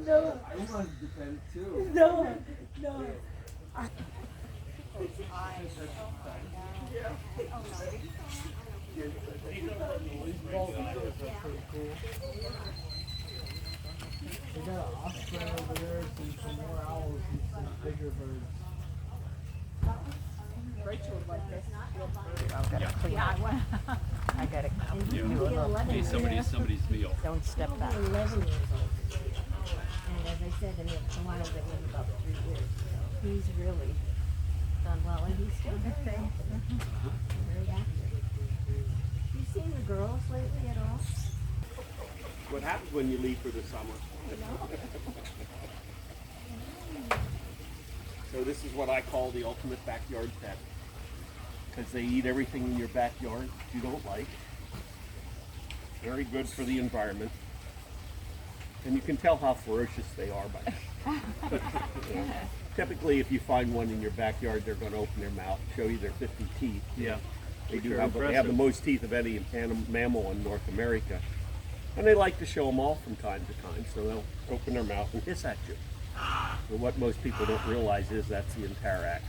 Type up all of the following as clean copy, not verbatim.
No. I wanted to pet it too. No. No. We got an osprey over there, some more owls, and some bigger birds. Rachel would like this. I've got to clean one. I got to Hey, somebody's meal. don't step back. 11 years old. And as I said, I mean, a while that was about 3 years. So he's really done well, and he's still very active. Very active. You seen the girls lately at all? What happens when you leave for the summer? So this is what I call the ultimate backyard pet, because they eat everything in your backyard you don't like. Very good for the environment. And you can tell how ferocious they are by that. Yeah. Typically, if you find one in your backyard, they're going to open their mouth, show you their 50 teeth. Yeah. They have the most teeth of any mammal in North America. And they like to show them all from time to time, so they'll open their mouth and hiss at you. But what most people don't realize is that's the entire act.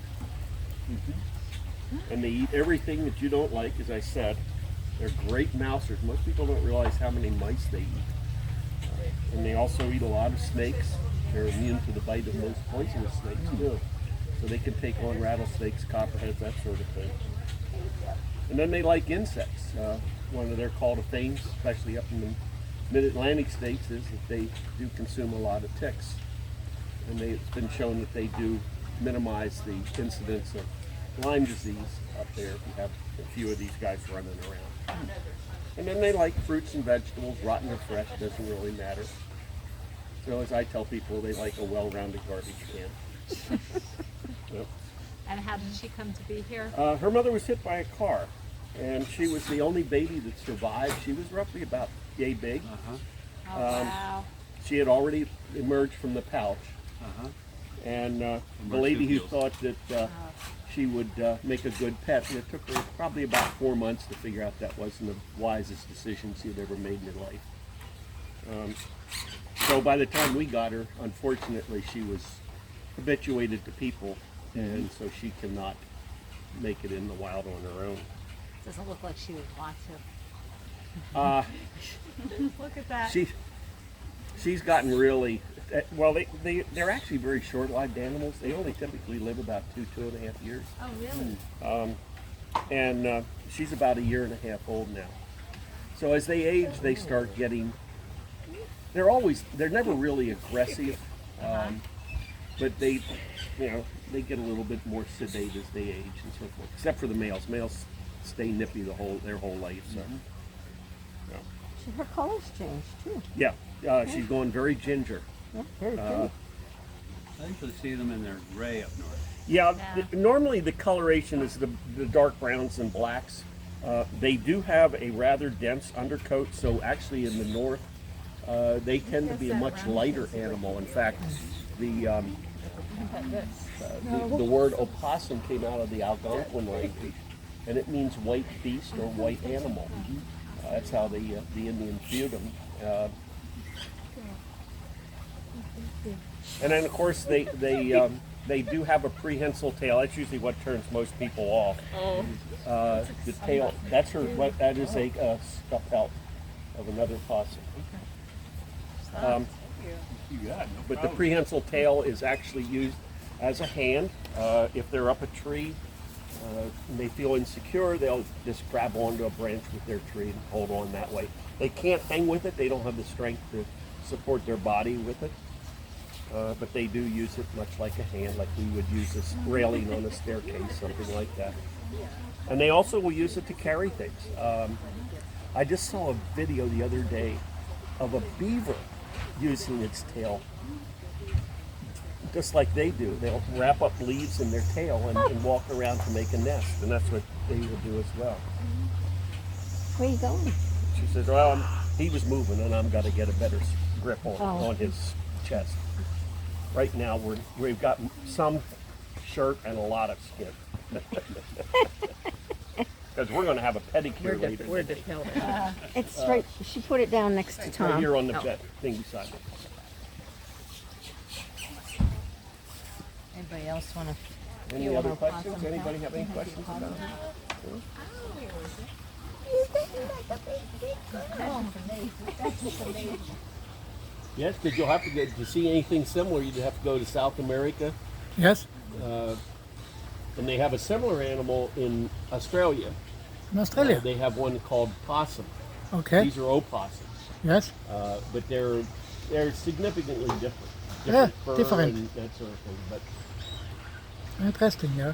And they eat everything that you don't like, as I said. They're great mousers. Most people don't realize how many mice they eat. And they also eat a lot of snakes. They're immune to the bite of most poisonous snakes too. So they can take on rattlesnakes, copperheads, that sort of thing. And then they like insects. One of their call to fame, especially up in the mid-Atlantic states, is that they do consume a lot of ticks. And it's been shown that they do minimize the incidence of Lyme disease up there if you have a few of these guys running around. And then they like fruits and vegetables, rotten or fresh, doesn't really matter. So as I tell people, they like a well-rounded garbage can. Yep. And how did she come to be here? Her mother was hit by a car, and she was the only baby that survived. She was roughly about yay big. Oh, wow. She had already emerged from the pouch. And the lady who thought that she would make a good pet, and it took her probably about 4 months to figure out that wasn't the wisest decision she had ever made in her life. So by the time we got her, unfortunately, she was habituated to people, and so she cannot make it in the wild on her own. Doesn't look like she would want to. Look at that. She's gotten really, well, they're actually very short-lived animals. They only typically live about 2.5 years. Oh, really? And she's about 1.5 years old now. So as they age, they start getting, they're never really aggressive, but they get a little bit more sedate as they age and so forth, except for the males. Males stay nippy their whole life. So. Her color's changed too. Yeah, she's going very ginger. Yeah, very pretty. I usually see them in their gray up north. Yeah, normally the coloration is the dark browns and blacks. They do have a rather dense undercoat, so actually in the north, they tend to be a much lighter animal. In fact, the word opossum came out of the Algonquin language, and it means white beast or white animal. That's how the Indians viewed them. And then, of course, they do have a prehensile tail. That's usually what turns most people off. The tail. That is a scalp of another possum. But the prehensile tail is actually used as a hand. If they're up a tree and they feel insecure, they'll just grab onto a branch with their tree and hold on that way. They can't hang with it. They don't have the strength to support their body with it. But they do use it much like a hand, like we would use a railing on a staircase, something like that. And they also will use it to carry things. I just saw a video the other day of a beaver using its tail, just like they do. They'll wrap up leaves in their tail and walk around to make a nest, and that's what they will do as well. Where are you going? She says, well, he was moving, and I'm going to get a better grip on, Oh. on his chest. Right now, we've got some shirt and a lot of skin. Because we're going to have a pedicure later. We're today. depilted. It's right, she put it down next to Right Tom. here on the thing beside me. Anybody else want to? Any You other want questions? opossum Anybody have any questions about it? Yes, because you'll have to get to see anything similar. You'd have to go to South America, Yes, and they have a similar animal in Australia. in Australia. They have one called possum. Okay. These are opossums, Yes. but they're significantly different. Yeah, Fur different. and that sort of thing. But Interesting. Yeah.